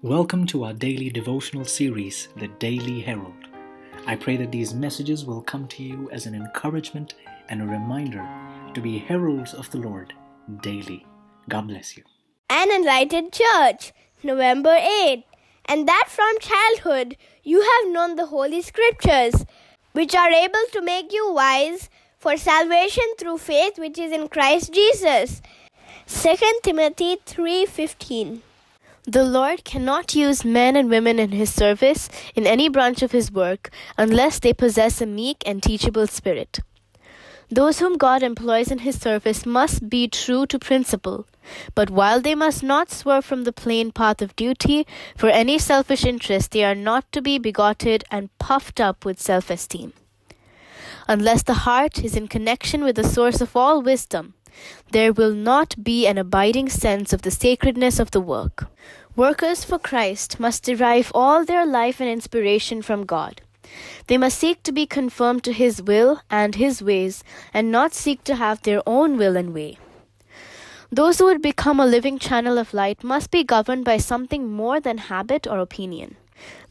Welcome to our daily devotional series, The Daily Herald. I pray that these messages will come to you as an encouragement and a reminder to be heralds of the Lord daily. God bless you. An Enlightened Church, November 8. And that from childhood you have known the Holy Scriptures, which are able to make you wise for salvation through faith which is in Christ Jesus. 2 Timothy 3:15. The Lord cannot use men and women in His service in any branch of His work unless they possess a meek and teachable spirit. Those whom God employs in His service must be true to principle, but while they must not swerve from the plain path of duty for any selfish interest, they are not to be bigoted and puffed up with self-esteem. Unless the heart is in connection with the source of all wisdom, there will not be an abiding sense of the sacredness of the work. Workers for Christ must derive all their life and inspiration from God. They must seek to be conformed to His will and His ways, and not seek to have their own will and way. Those who would become a living channel of light must be governed by something more than habit or opinion.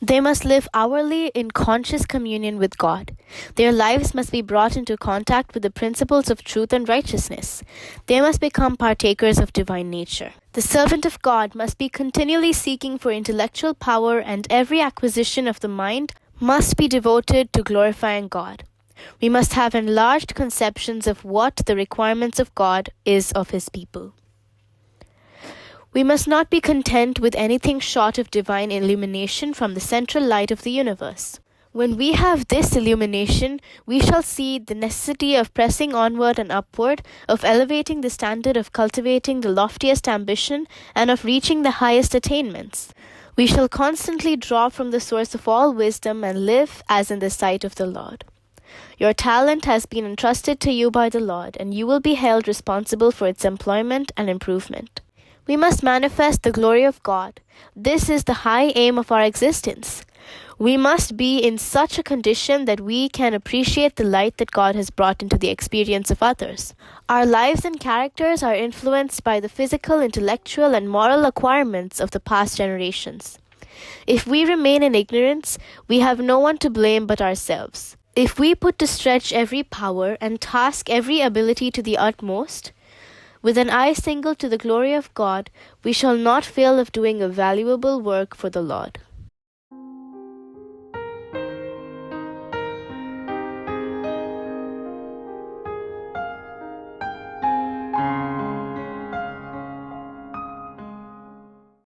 They must live hourly in conscious communion with God. Their lives must be brought into contact with the principles of truth and righteousness. They must become partakers of divine nature. The servant of God must be continually seeking for intellectual power, and every acquisition of the mind must be devoted to glorifying God. We must have enlarged conceptions of what the requirements of God is of His people. We must not be content with anything short of divine illumination from the central light of the universe. When we have this illumination, we shall see the necessity of pressing onward and upward, of elevating the standard, of cultivating the loftiest ambition, and of reaching the highest attainments. We shall constantly draw from the source of all wisdom and live as in the sight of the Lord. Your talent has been entrusted to you by the Lord, and you will be held responsible for its employment and improvement. We must manifest the glory of God. This is the high aim of our existence. We must be in such a condition that we can appreciate the light that God has brought into the experience of others. Our lives and characters are influenced by the physical, intellectual, and moral acquirements of the past generations. If we remain in ignorance, we have no one to blame but ourselves. If we put to stretch every power and task every ability to the utmost, with an eye single to the glory of God, we shall not fail of doing a valuable work for the Lord.